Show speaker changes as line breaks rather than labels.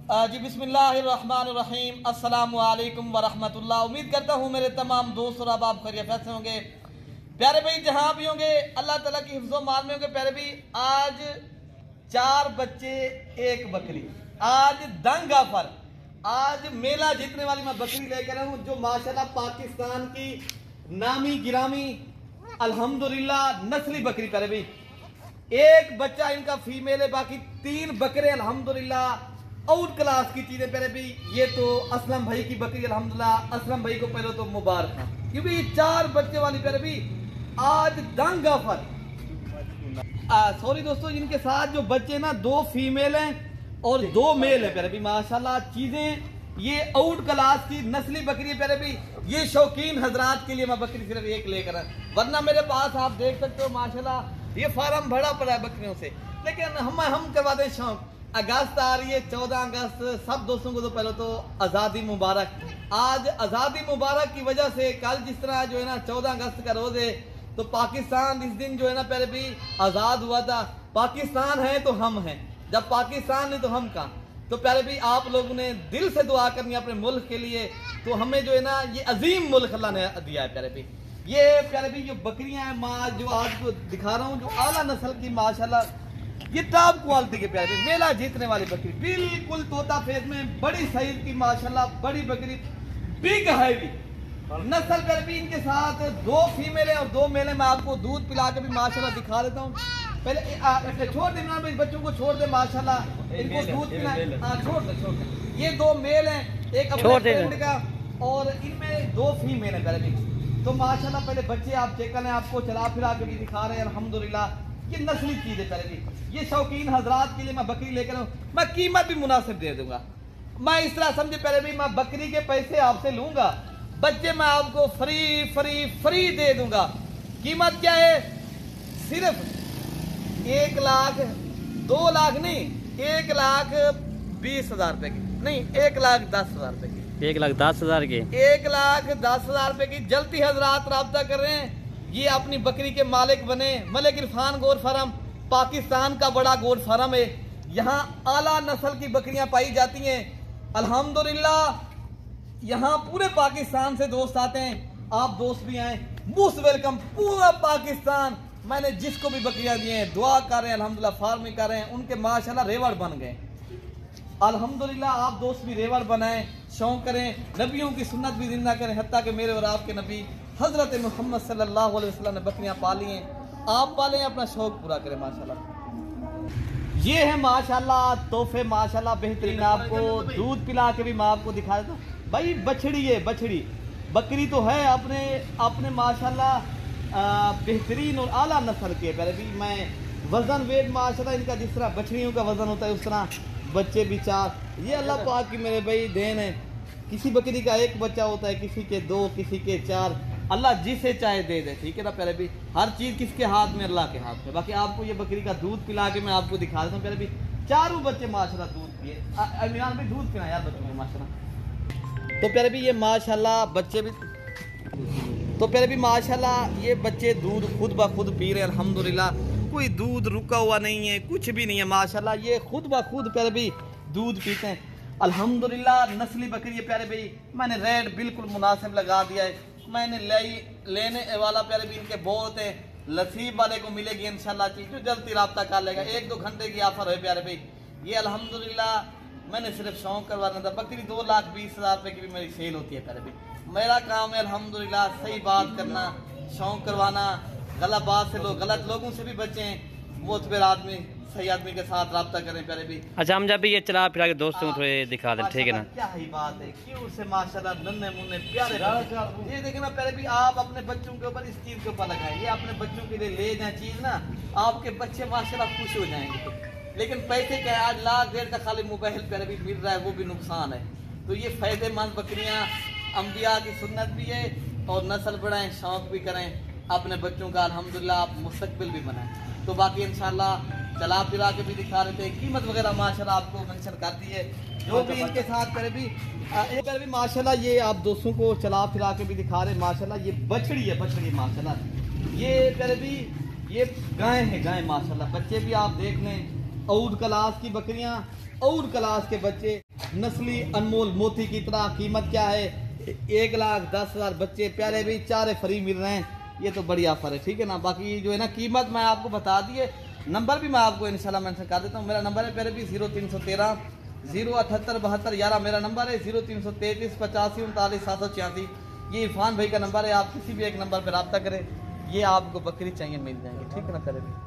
जी बिस्मिल्लाहिर्रहमानिर्रहीम, अस्सलामु अलैकुम वरहमतुल्लाह। उम्मीद करता हूँ मेरे तमाम दोस्त और आप खैरियत से होंगे। प्यारे भाई जहाँ भी होंगे अल्लाह ताला की हिफ्ज़ो मान में होंगे। प्यारे भाई आज 4 बच्चे 1 बकरी, आज दंग आफर, आज मेला जीतने वाली मैं बकरी लेकर हूँ जो माशाल्लाह पाकिस्तान की नामी गिरामी अल्हम्दुलिल्लाह नस्ली बकरी। प्यारे भाई एक बच्चा इनका फीमेल है, बाकी 3 बकरे अल्हम्दुलिल्लाह आउट क्लास की चीजें। प्यारे भाई ये तो असलम भाई की बकरी अल्हम्दुलिल्लाह, असलम भाई को पहले तो मुबारक क्योंकि 4 बच्चे वाली। प्यारे भाई आज दंग आफर। सॉरी दोस्तों, इनके साथ जो बच्चे ना 2 फीमेल हैं और 2 मेल है। प्यारे भाई माशाल्लाह चीजें ये आउट क्लास की नस्ली बकरी है। प्यारे भाई ये शौकीन हजरात के लिए मैं बकरी सिर्फ एक लेकर आया, वरना मेरे पास आप देख सकते हो माशाल्लाह ये फार्म भरा पड़ा है बकरियों से। लेकिन हम करवा दें शौक। अगस्त आ रही है, 14 अगस्त, सब दोस्तों को तो पहले तो आज़ादी मुबारक। आज आज़ादी मुबारक की वजह से कल जिस तरह जो है ना 14 अगस्त का रोज है, तो पाकिस्तान इस दिन जो है ना प्यारे भी आज़ाद हुआ था। पाकिस्तान है तो हम हैं, जब पाकिस्तान नहीं तो हम कहाँ। तो प्यारे भी आप लोगों ने दिल से दुआ करनी अपने मुल्क के लिए, तो हमें जो है ना ये अजीम मुल्क अल्लाह ने दिया है। प्यारे भी ये प्यारे भी जो बकरियां हैं माँ जो आज को दिखा रहा हूँ, जो आला नस्ल की माशाल्लाह ये टॉप क्वालिटी के प्यारे मेला जीतने वाली बकरी, बिल्कुल तोता फेस में बड़ी साइज की माशाल्लाह बड़ी बकरी, बिग हैवी नस्ल। प्यारे भी इनके साथ 2 फीमेल है और 2 मेल है। मैं आपको दूध पिला के भी माशाल्लाह दिखा देता हूँ। पहले छोड़ देना बच्चों को, छोड़ दे माशाल्लाह इनको दूध पिला। छोड़ दे। ये 2 मेल है, एक अपने फ्रेंड का और इनमें 2 फीमेल है। प्यारे भी तो माशाल्लाह पहले बच्चे आप चेक करें, आपको चला फिरा के भी दिखा रहे हैं अल्हम्दुलिल्लाह। ये नस्ली चीज है। प्यारे भी ये शौकीन हजरात के लिए मैं बकरी लेकर हूँ, मैं कीमत भी मुनासिब दे दूंगा। मैं इस तरह समझे प्यारे भी मैं बकरी के पैसे आपसे लूंगा, बच्चे मैं आपको फ्री फ्री फ्री दे दूंगा। कीमत क्या है? सिर्फ 1 लाख 2 लाख नहीं, 1,20,000 रुपए की नहीं, 1,10,000 रुपए की,
1,10,000 की,
1,10,000 रुपए की। जल्दी हजरात राब्ता कर रहे हैं, ये अपनी बकरी के मालिक बने। मलिक इरफान गोट फार्म पाकिस्तान का बड़ा गोट फार्म है, यहाँ आला नस्ल की बकरियां पाई जाती हैं अल्हम्दुलिल्लाह। यहाँ पूरे पाकिस्तान से दोस्त आते हैं, आप दोस्त भी आए, मोस्ट वेलकम। पूरा पाकिस्तान मैंने जिसको भी बकरियां दी हैं दुआ कर रहे हैं अल्हम्दुलिल्लाह, फार्मिंग कर रहे हैं, उनके माशाल्लाह रेवड़ बन गए अल्हम्दुलिल्लाह। आप दोस्त भी रेवड़ बनाएं, शौक करें, नबियों की सुन्नत भी जिंदा करें। हत्ता कि मेरे और आपके नबी हजरत मोहम्मद सल्लल्लाहु अलैहि वसल्लम ने बकरियां पाली हैं, आप पालें, अपना शौक पूरा करें माशाल्लाह। ये है माशाल्लाह तोहफे माशाल्लाह बेहतरीन। आपको दूध पिला के भी मैं आपको दिखा देता हूँ। भाई बछड़ी है, बछड़ी बकरी तो है अपने अपने माशाल्लाह बेहतरीन और आला नस्ल के। पहले भी मैं वजन वेट माशाल्लाह इनका जिस तरह बछड़ियों का वजन होता है उस तरह बच्चे भी 4। ये अल्लाह पाक की मेरे भाई देन है। किसी बकरी का 1 बच्चा होता है, किसी के 2, किसी के 4, अल्लाह जिसे चाहे दे दे, ठीक है ना। प्यारे भी हर चीज किसके हाथ में? अल्लाह के हाथ में। बाकी आपको ये बकरी का दूध पिला के मैं आपको दिखा देता हूँ। प्यारे भी 4 बच्चे माशाल्लाह दूध पिए। इमरान भाई दूध पिला यार बच्चों में माशाल्लाह। तो प्यारे भी ये माशाल्लाह बच्चे भी, तो प्यारे भी माशाल्लाह ये बच्चे दूध खुद ब खुद पी रहे हैं अल्हम्दुलिल्लाह। कोई दूध रुका हुआ नहीं है, कुछ भी नहीं है माशाल्लाह, ये खुद ब खुद प्यारे भी दूध पीते हैं अल्हम्दुलिल्लाह। नस्ली बकरी है प्यारे भाई, मैंने रेट बिल्कुल मुनासिब लगा दिया है। मैंने लेने वाला प्यारे भी इनके बहुत है, लसीब वाले को मिलेगी इंशाल्लाह चीज, जो जल्दी रब्ता कर लेगा। 1-2 घंटे की ऑफर है प्यारे भाई ये अल्हम्दुलिल्लाह। मैंने सिर्फ शौक करवाना था। बकरी 2,20,000 रुपए की भी मेरी सेल होती है प्यारे भाई। मेरा काम है अल्हम्दुलिल्लाह सही बात करना, शौक करवाना, गलत बात से गलत लोगों से भी बचें, वो फिर आदमी सही आदमी के साथ रब्ता करें प्यारे भी।
अच्छा हम जब भी ये चला फिरा के दोस्तों को थोड़े दिखा दें, ठीक है ना।
क्या ही बात है, क्यों से माशाल्लाह नन्हे मुन्ने प्यारे। ये देखें ना प्यारे भी आप अपने बच्चों के ऊपर इस चीज के ऊपर लगाए, ये अपने बच्चों के लिए ले जाए चीज ना, आपके बच्चे माशाल्लाह खुश हो जाएंगे। लेकिन पैसे क्या आज 1,00,000 का खाली मोबाइल प्यारे भी मिल रहा है, वो भी नुकसान है। तो ये फायदेमंद बकरियां अम्बिया की सुन्नत भी है और नस्ल बढ़ाएं, शौक भी करें अपने बच्चों का अल्हम्दुलिल्लाह, आप मुस्तकबिल भी बनाएं। तो बाकी इंशाल्लाह चला फिरा के भी दिखा रहे थे, कीमत वगैरह माशाल्लाह आपको मेंशन कर दी है जो भी इनके साथ करे भी। एक भी माशाल्लाह ये आप दोस्तों को चला फिरा के भी दिखा रहे माशाल्लाह। ये बछड़ी है, बछड़ी माशाल्लाह। ये प्यारे भी ये गाय है, गाय माशाल्लाह। बच्चे भी आप देख लें, आउट क्लास की बकरियां, आउट क्लास के बच्चे। नस्ली अनमोल मोती की तरह। कीमत क्या है? 1,10,000 बच्चे प्यारे भी चारे फ्री मिल रहे हैं। ये तो बड़ी ऑफर है, ठीक है ना। बाकी जो है ना कीमत मैं आपको बता दिए, नंबर भी मैं आपको इंशाल्लाह मेंशन कर देता हूँ। मेरा नंबर है प्यारे भी 0313 078 72 11। मेरा नंबर है 0333 85 39 786। ये इरफान भाई का नंबर है। आप किसी भी एक नंबर पर रब्ता करें, ये आपको बकरी चाहिए मिल जाएंगे, ठीक है ना प्यारे भी।